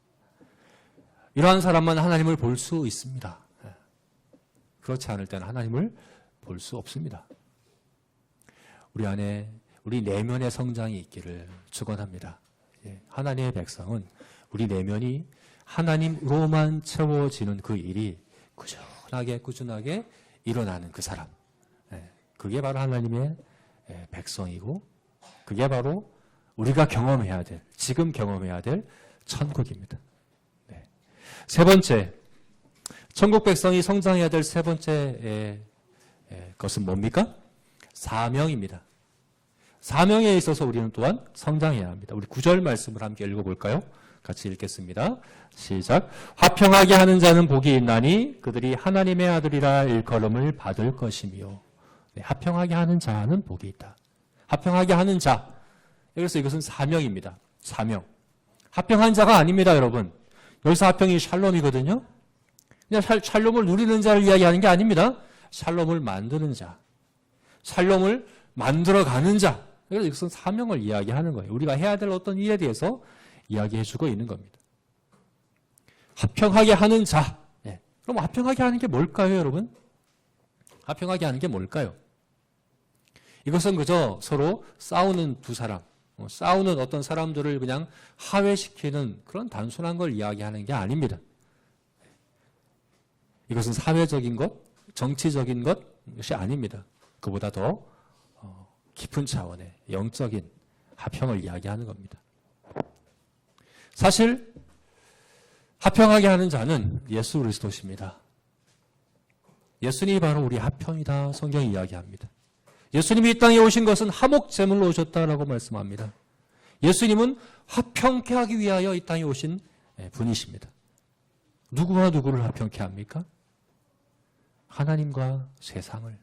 이러한 사람만 하나님을 볼 수 있습니다. 그렇지 않을 때는 하나님을 볼 수 없습니다. 우리 안에 우리 내면의 성장이 있기를 축원합니다. 하나님의 백성은 우리 내면이 하나님으로만 채워지는 그 일이 꾸준하게 일어나는 그 사람. 그게 바로 하나님의 백성이고 그게 바로 우리가 경험해야 될, 지금 경험해야 될 천국입니다. 세 번째, 천국 백성이 성장해야 될 세 번째 것은 뭡니까? 사명입니다. 사명에 있어서 우리는 또한 성장해야 합니다. 우리 9절 말씀을 함께 읽어볼까요? 같이 읽겠습니다. 시작. 화평하게 하는 자는 복이 있나니 그들이 하나님의 아들이라 일컬음을 받을 것이며. 화평하게 하는 자는 복이 있다. 화평하게 하는 자. 그래서 이것은 사명입니다. 사명. 화평한 자가 아닙니다, 여러분. 여기서 화평이 샬롬이거든요. 그냥 샬롬을 누리는 자를 이야기하는 게 아닙니다. 샬롬을 만드는 자. 샬롬을 만들어가는 자. 그래서 이것은 사명을 이야기하는 거예요. 우리가 해야 될 어떤 일에 대해서 이야기해주고 있는 겁니다. 화평하게 하는 자. 그럼 화평하게 하는 게 뭘까요, 여러분? 화평하게 하는 게 뭘까요? 이것은 그저 서로 싸우는 두 사람, 싸우는 어떤 사람들을 그냥 하회시키는 그런 단순한 걸 이야기하는 게 아닙니다. 이것은 사회적인 것, 정치적인 것이 아닙니다. 그보다 더 깊은 차원의 영적인 화평을 이야기하는 겁니다. 사실 화평하게 하는 자는 예수 그리스도십니다. 예수님이 바로 우리 화평이다 성경이 이야기합니다. 예수님이 이 땅에 오신 것은 화목제물로 오셨다라고 말씀합니다. 예수님은 화평케 하기 위하여 이 땅에 오신 분이십니다. 누구와 누구를 화평케 합니까? 하나님과 세상을,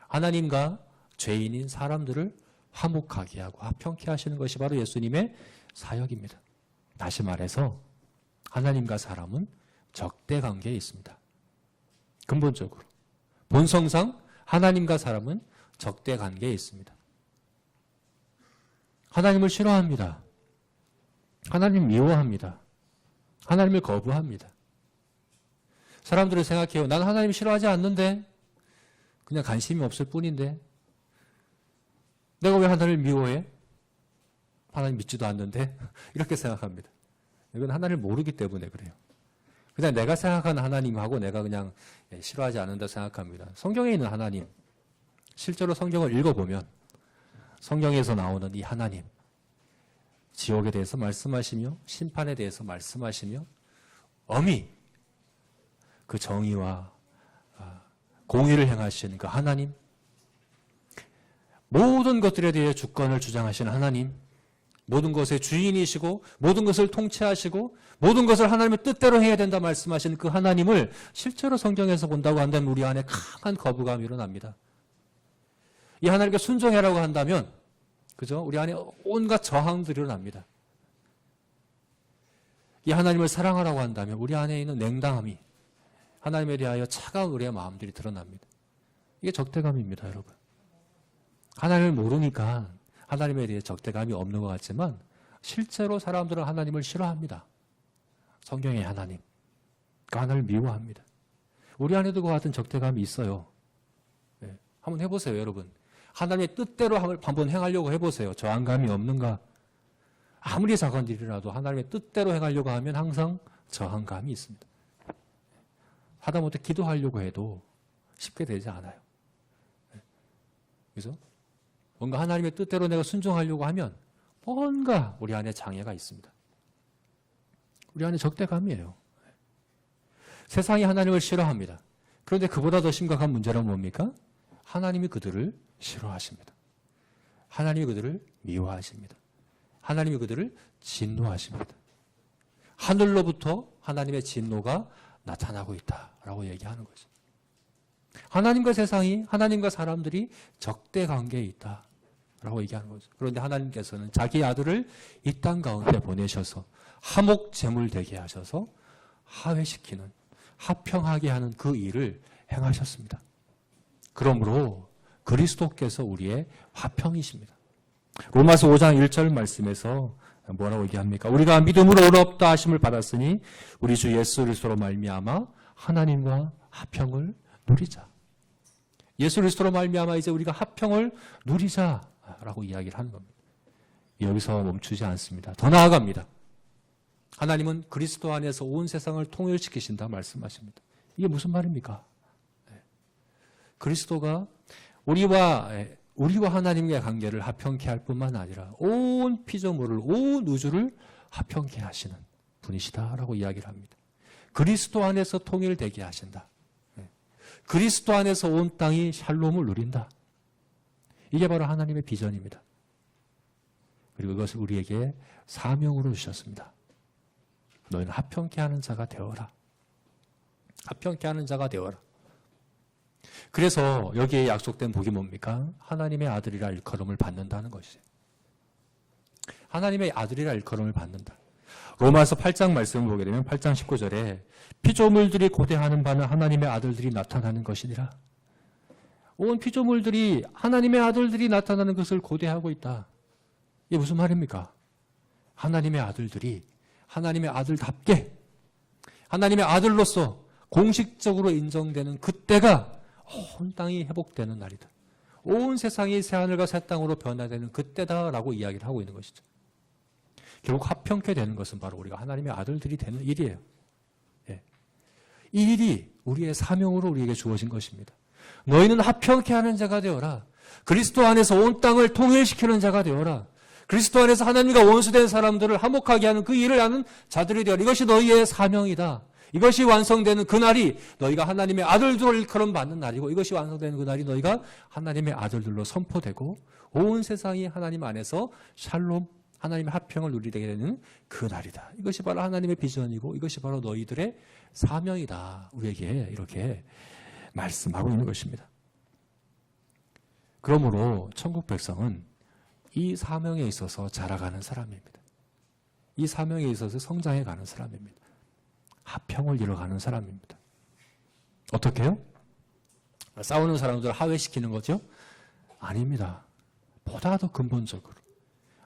하나님과 죄인인 사람들을 화목하게 하고 화평케 하시는 것이 바로 예수님의 사역입니다. 다시 말해서 하나님과 사람은 적대 관계에 있습니다. 근본적으로 본성상 하나님과 사람은 적대 관계에 있습니다. 하나님을 싫어합니다. 하나님 미워합니다. 하나님을 거부합니다. 사람들은 생각해요. 나는 하나님 싫어하지 않는데 그냥 관심이 없을 뿐인데 내가 왜 하나님을 미워해? 하나님 믿지도 않는데 이렇게 생각합니다. 이건 하나님을 모르기 때문에 그래요. 그냥 내가 생각하는 하나님하고 내가 그냥 싫어하지 않는다 생각합니다. 성경에 있는 하나님, 실제로 성경을 읽어보면 성경에서 나오는 이 하나님, 지옥에 대해서 말씀하시며 심판에 대해서 말씀하시며 엄히 그 정의와 공의를 행하시는 그 하나님, 모든 것들에 대해 주권을 주장하시는 하나님, 모든 것의 주인이시고 모든 것을 통치하시고 모든 것을 하나님의 뜻대로 해야 된다 말씀하시는 그 하나님을 실제로 성경에서 본다고 한다면 우리 안에 강한 거부감이 일어납니다. 이 하나님께 순종해라고 한다면 그죠? 우리 안에 온갖 저항들이 일어납니다. 이 하나님을 사랑하라고 한다면 우리 안에 있는 냉담함이 하나님에 대하여 차가운 우리의 마음들이 드러납니다. 이게 적대감입니다, 여러분. 하나님을 모르니까 하나님에 대해 적대감이 없는 것 같지만 실제로 사람들은 하나님을 싫어합니다. 성경의 하나님, 그 하나님을 미워합니다. 우리 안에도 그 같은 적대감이 있어요. 네. 한번 해보세요, 여러분. 하나님의 뜻대로 한번 행하려고 해보세요. 저항감이 없는가? 아무리 작은 일이라도 하나님의 뜻대로 행하려고 하면 항상 저항감이 있습니다. 하다못해 기도하려고 해도 쉽게 되지 않아요. 그죠? 뭔가 하나님의 뜻대로 내가 순종하려고 하면 뭔가 우리 안에 장애가 있습니다. 우리 안에 적대감이에요. 세상이 하나님을 싫어합니다. 그런데 그보다 더 심각한 문제는 뭡니까? 하나님이 그들을 싫어하십니다. 하나님이 그들을 미워하십니다. 하나님이 그들을 진노하십니다. 하늘로부터 하나님의 진노가 나타나고 있다라고 얘기하는 거죠. 하나님과 세상이, 하나님과 사람들이 적대 관계에 있다라고 얘기하는 거죠. 그런데 하나님께서는 자기 아들을 이 땅 가운데 보내셔서 화목제물 되게 하셔서 화해시키는, 화평하게 하는 그 일을 행하셨습니다. 그러므로 그리스도께서 우리의 화평이십니다. 로마서 5장 1절 말씀에서 뭐라고 얘기합니까? 우리가 믿음으로 의롭다 하심을 받았으니 우리 주 예수 그리스도로 말미암아 하나님과 화평을 누리자. 예수 그리스도로 말미암아 이제 우리가 화평을 누리자라고 이야기를 하는 겁니다. 여기서 멈추지 않습니다. 더 나아갑니다. 하나님은 그리스도 안에서 온 세상을 통일시키신다 말씀하십니다. 이게 무슨 말입니까? 그리스도가 우리와 하나님과의 관계를 화평케 할 뿐만 아니라 온 피조물을, 온 우주를 화평케 하시는 분이시다라고 이야기를 합니다. 그리스도 안에서 통일되게 하신다. 그리스도 안에서 온 땅이 샬롬을 누린다. 이게 바로 하나님의 비전입니다. 그리고 이것을 우리에게 사명으로 주셨습니다. 너희는 화평케 하는 자가 되어라. 화평케 하는 자가 되어라. 그래서 여기에 약속된 복이 뭡니까? 하나님의 아들이라 일컬음을 받는다는 것이죠. 하나님의 아들이라 일컬음을 받는다. 로마서 8장 말씀을 보게 되면 8장 19절에 피조물들이 고대하는 바는 하나님의 아들들이 나타나는 것이니라. 온 피조물들이 하나님의 아들들이 나타나는 것을 고대하고 있다. 이게 무슨 말입니까? 하나님의 아들들이 하나님의 아들답게 하나님의 아들로서 공식적으로 인정되는 그때가 온 땅이 회복되는 날이다. 온 세상이 새하늘과 새 땅으로 변화되는 그때다라고 이야기를 하고 있는 것이죠. 결국 화평케 되는 것은 바로 우리가 하나님의 아들들이 되는 일이에요. 이 일이 우리의 사명으로 우리에게 주어진 것입니다. 너희는 화평케 하는 자가 되어라. 그리스도 안에서 온 땅을 통일시키는 자가 되어라. 그리스도 안에서 하나님과 원수된 사람들을 화목하게 하는 그 일을 하는 자들이 되어라. 이것이 너희의 사명이다. 이것이 완성되는 그날이 너희가 하나님의 아들들을 일컬음 받는 날이고, 이것이 완성되는 그날이 너희가 하나님의 아들들로 선포되고 온 세상이 하나님 안에서 샬롬, 하나님의 화평을 누리게 되는 그 날이다. 이것이 바로 하나님의 비전이고 이것이 바로 너희들의 사명이다. 우리에게 이렇게 말씀하고 있는 것입니다. 그러므로 천국 백성은 이 사명에 있어서 자라가는 사람입니다. 이 사명에 있어서 성장해 가는 사람입니다. 화평을 이뤄가는 사람입니다. 어떻게 해요? 싸우는 사람들을 하회시키는 거죠? 아닙니다. 보다 더 근본적으로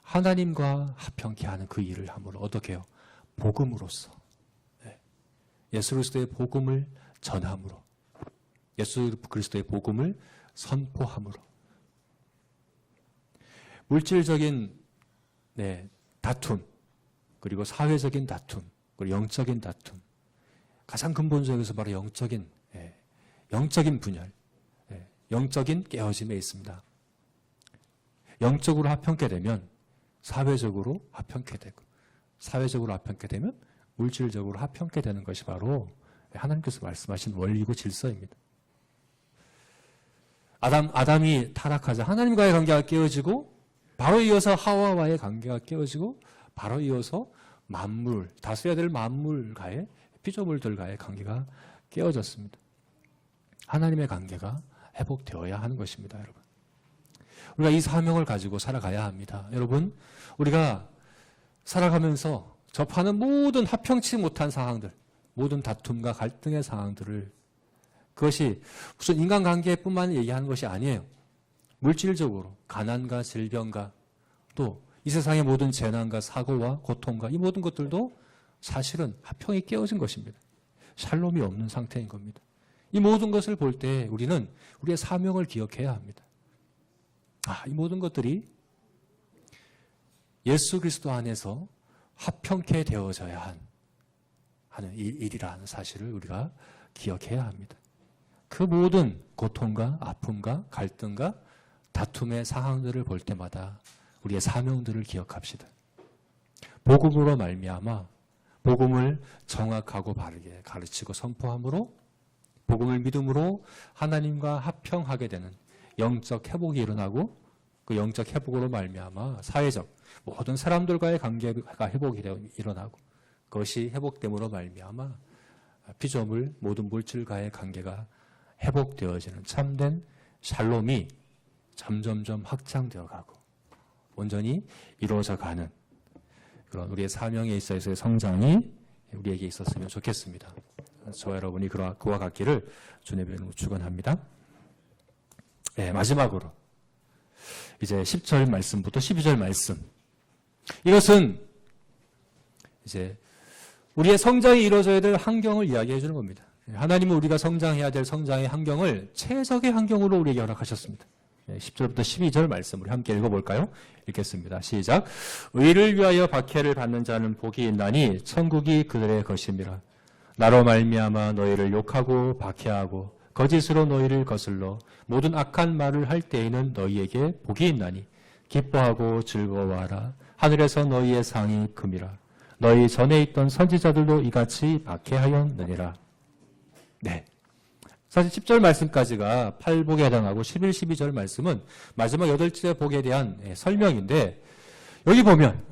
하나님과 화평케 하는 그 일을 함으로 어떻게 해요? 복음으로써 예수 그리스도의 복음을 전함으로, 예수 그리스도의 복음을 선포함으로, 물질적인 다툼, 그리고 사회적인 다툼, 그리고 영적인 다툼, 가장 근본적에서 바로 영적인 분열, 영적인 깨어짐에 있습니다. 영적으로 화평케 되면 사회적으로 화평케 되고, 사회적으로 화평케 되면 물질적으로 화평케 되는 것이 바로 하나님께서 말씀하신 원리고 질서입니다. 아담이 타락하자 하나님과의 관계가 깨어지고, 바로 이어서 하와와의 관계가 깨어지고, 바로 이어서 만물, 다스려야 될 만물과의, 피조물들과의 관계가 깨어졌습니다. 하나님의 관계가 회복되어야 하는 것입니다, 여러분. 우리가 이 사명을 가지고 살아가야 합니다. 여러분, 우리가 살아가면서 접하는 모든 화평치 못한 상황들, 모든 다툼과 갈등의 상황들을, 그것이 무슨 인간관계뿐만 얘기하는 것이 아니에요. 물질적으로 가난과 질병과 또 이 세상의 모든 재난과 사고와 고통과 이 모든 것들도 사실은 화평이 깨어진 것입니다. 샬롬이 없는 상태인 겁니다. 이 모든 것을 볼 때 우리는 우리의 사명을 기억해야 합니다. 이 모든 것들이 예수 그리스도 안에서 화평케 되어져야 하는 일이라는 사실을 우리가 기억해야 합니다. 그 모든 고통과 아픔과 갈등과 다툼의 상황들을 볼 때마다 우리의 사명들을 기억합시다. 복음으로 말미암아 복음을 정확하고 바르게 가르치고 선포함으로, 복음을 믿음으로 하나님과 화평하게 되는 영적 회복이 일어나고, 그 영적 회복으로 말미암아 사회적 모든 사람들과의 관계가 회복이 일어나고, 그것이 회복됨으로 말미암아 피조물 모든 물질과의 관계가 회복되어지는 참된 샬롬이 점점점 확장되어 가고 온전히 이루어져 가는 그런 우리의 사명에 있어서의 성장이 우리에게 있었으면 좋겠습니다. 저와 여러분이 그와 같기를 주님의 이름으로 축원합니다. 마지막으로 이제 10절 말씀부터 12절 말씀, 이것은 이제 우리의 성장이 이루어져야 될 환경을 이야기해 주는 겁니다. 하나님은 우리가 성장해야 될 성장의 환경을 최적의 환경으로 우리에게 허락하셨습니다. 10절부터 12절 말씀 우리 함께 읽어볼까요? 읽겠습니다. 시작. 의를 위하여 박해를 받는 자는 복이 있나니 천국이 그들의 것임이라. 나로 말미암아 너희를 욕하고 박해하고 거짓으로 너희를 거슬러 모든 악한 말을 할 때에는 너희에게 복이 있나니 기뻐하고 즐거워하라. 하늘에서 너희의 상이 금이라. 너희 전에 있던 선지자들도 이같이 박해하였느니라. 네. 사실 10절 말씀까지가 팔복에 해당하고 11, 12절 말씀은 마지막 8째 복에 대한 설명인데 여기 보면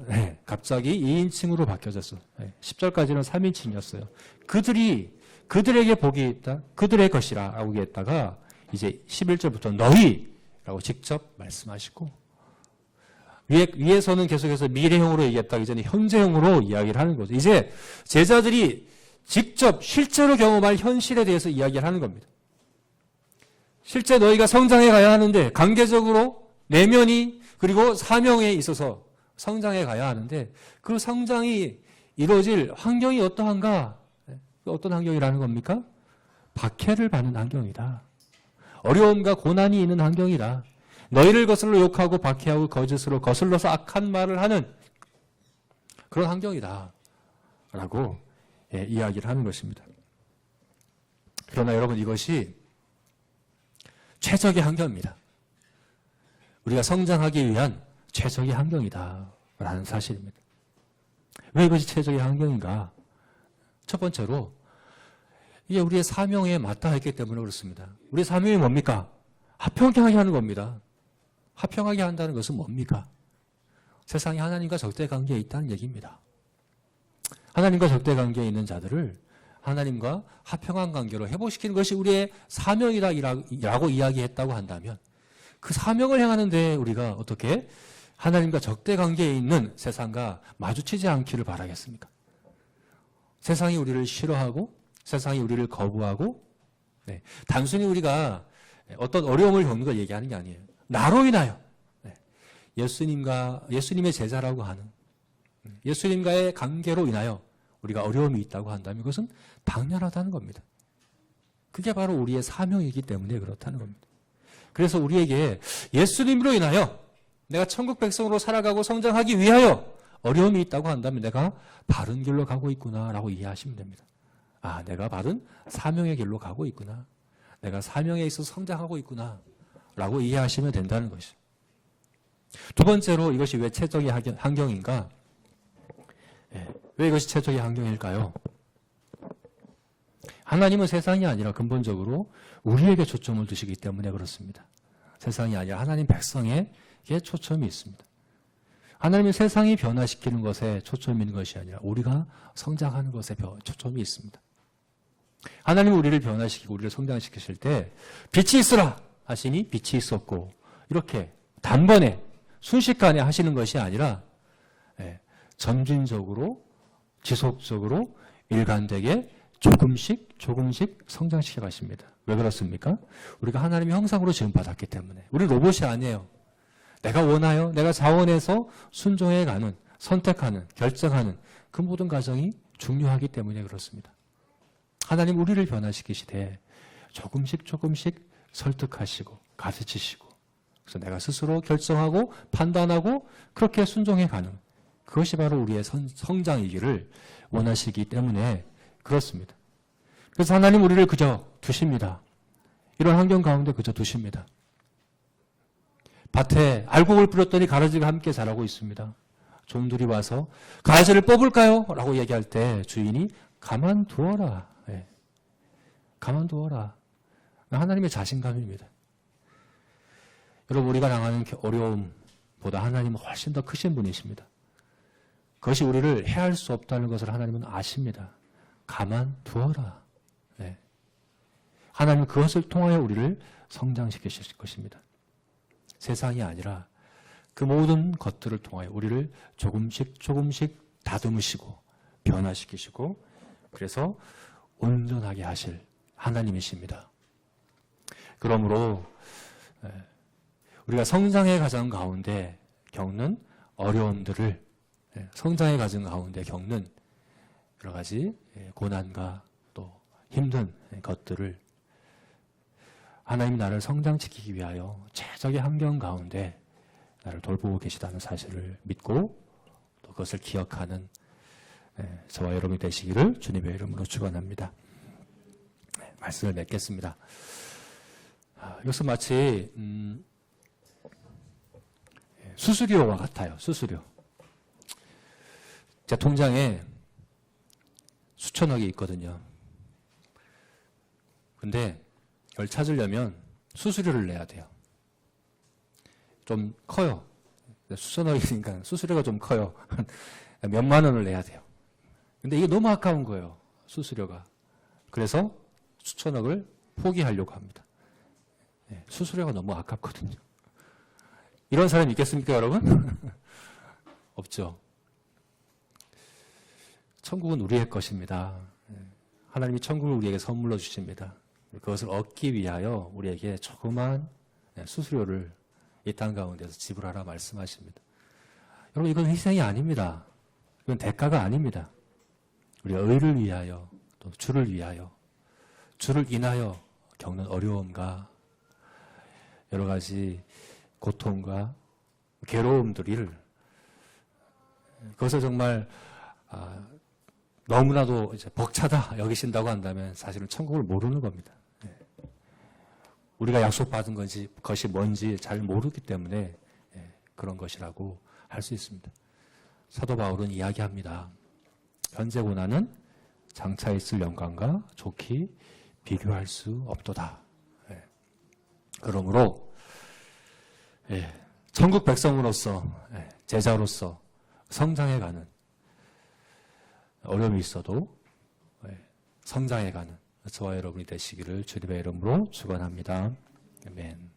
갑자기 2인칭으로 바뀌어졌어. 10절까지는 3인칭이었어요. 그들에게 복이 있다. 그들의 것이라 라고 했다가 이제 11절부터 너희라고 직접 말씀하시고 위에서는 계속해서 미래형으로 얘기했다가 이제는 현재형으로 이야기를 하는 거죠. 이제 제자들이 직접 실제로 경험할 현실에 대해서 이야기를 하는 겁니다. 실제 너희가 성장해 가야 하는데 관계적으로 내면이 그리고 사명에 있어서 성장해 가야 하는데 그 성장이 이루어질 환경이 어떠한가? 어떤 환경이라는 겁니까? 박해를 받는 환경이다. 어려움과 고난이 있는 환경이다. 너희를 거슬러 욕하고 박해하고 거짓으로 거슬러서 악한 말을 하는 그런 환경이다. 라고 이야기를 하는 것입니다. 그러나 여러분 이것이 최적의 환경입니다. 우리가 성장하기 위한 최적의 환경이다. 라는 사실입니다. 왜 이것이 최적의 환경인가? 첫 번째로 이게 우리의 사명에 마땅했기 때문에 그렇습니다. 우리의 사명이 뭡니까? 화평하게 하는 겁니다. 화평하게 한다는 것은 뭡니까? 세상에 하나님과 적대관계에 있다는 얘기입니다. 하나님과 적대관계에 있는 자들을 하나님과 화평한 관계로 회복시키는 것이 우리의 사명이라고 이야기했다고 한다면 그 사명을 행하는데 우리가 어떻게 하나님과 적대관계에 있는 세상과 마주치지 않기를 바라겠습니까? 세상이 우리를 싫어하고 세상이 우리를 거부하고 단순히 우리가 어떤 어려움을 겪는 걸 얘기하는 게 아니에요. 나로 인하여 예수님의 제자라고 하는 예수님과의 관계로 인하여 우리가 어려움이 있다고 한다면 그것은 당연하다는 겁니다. 그게 바로 우리의 사명이기 때문에 그렇다는 겁니다. 그래서 우리에게 예수님으로 인하여 내가 천국 백성으로 살아가고 성장하기 위하여 어려움이 있다고 한다면 내가 바른 길로 가고 있구나라고 이해하시면 됩니다. 아, 내가 바른 사명의 길로 가고 있구나. 내가 사명에 있어서 성장하고 있구나 라고 이해하시면 된다는 것이죠. 두 번째로 이것이 왜 최적의 환경인가? 왜 이것이 최적의 환경일까요? 하나님은 세상이 아니라 근본적으로 우리에게 초점을 두시기 때문에 그렇습니다. 세상이 아니라 하나님 백성에게 초점이 있습니다. 하나님은 세상이 변화시키는 것에 초점이 있는 것이 아니라 우리가 성장하는 것에 초점이 있습니다. 하나님은 우리를 변화시키고 우리를 성장시키실 때 빛이 있으라 하시니 빛이 있었고 이렇게 단번에 순식간에 하시는 것이 아니라 점진적으로 지속적으로 일관되게 조금씩 성장시켜 가십니다. 왜 그렇습니까? 우리가 하나님의 형상으로 지음받았기 때문에. 우리 로봇이 아니에요. 내가 원하여 내가 자원해서 순종해가는 선택하는 결정하는 그 모든 과정이 중요하기 때문에 그렇습니다. 하나님 우리를 변화시키시되 조금씩 설득하시고 가르치시고 그래서 내가 스스로 결정하고 판단하고 그렇게 순종해가는 그것이 바로 우리의 성장이기를 원하시기 때문에 그렇습니다. 그래서 하나님 우리를 그저 두십니다. 이런 환경 가운데 그저 두십니다. 밭에 알곡을 뿌렸더니 가라지가 함께 자라고 있습니다. 종들이 와서 가라지를 뽑을까요? 라고 얘기할 때 주인이 가만두어라. 가만두어라. 하나님의 자신감입니다. 여러분 우리가 당하는 어려움보다 하나님은 훨씬 더 크신 분이십니다. 그것이 우리를 해할 수 없다는 것을 하나님은 아십니다. 가만두어라. 하나님은 그것을 통하여 우리를 성장시키실 것입니다. 세상이 아니라 그 모든 것들을 통하여 우리를 조금씩 다듬으시고 변화시키시고 그래서 온전하게 하실 하나님이십니다. 그러므로 우리가 성장의 과정 가운데 겪는 어려움들을 성장의 과정 가운데 겪는 여러 가지 고난과 또 힘든 것들을 하나님 나를 성장시키기 위하여 최적의 환경 가운데 나를 돌보고 계시다는 사실을 믿고 또 그것을 기억하는 저와 여러분이 되시기를 주님의 이름으로 축원합니다. 말씀을 맺겠습니다. 이것은 마치 수수료와 같아요. 수수료. 제 통장에 수천억이 있거든요. 근데 이걸 찾으려면 수수료를 내야 돼요. 좀 커요. 수천억이니까 수수료가 좀 커요. 몇만 원을 내야 돼요. 근데 이게 너무 아까운 거예요. 수수료가. 그래서 수천억을 포기하려고 합니다. 수수료가 너무 아깝거든요. 이런 사람이 있겠습니까, 여러분? 없죠. 천국은 우리의 것입니다. 하나님이 천국을 우리에게 선물로 주십니다. 그것을 얻기 위하여 우리에게 조그만 수수료를 이 땅 가운데서 지불하라 말씀하십니다. 여러분, 이건 희생이 아닙니다. 이건 대가가 아닙니다. 우리가 의를 위하여 또 주를 위하여 주를 인하여 겪는 어려움과 여러 가지 고통과 괴로움들을 그것을 정말 너무나도 이제 벅차다 여기신다고 한다면 사실은 천국을 모르는 겁니다. 우리가 약속받은 것이 뭔지 잘 모르기 때문에 그런 것이라고 할 수 있습니다. 사도 바울은 이야기합니다. 현재 고난은 장차 있을 영광과 좋게 비교할 수 없도다. 그러므로 천국 백성으로서 제자로서 성장해가는 어려움이 있어도 성장해가는 저와 여러분이 되시기를 주님의 이름으로 축원합니다. 아멘.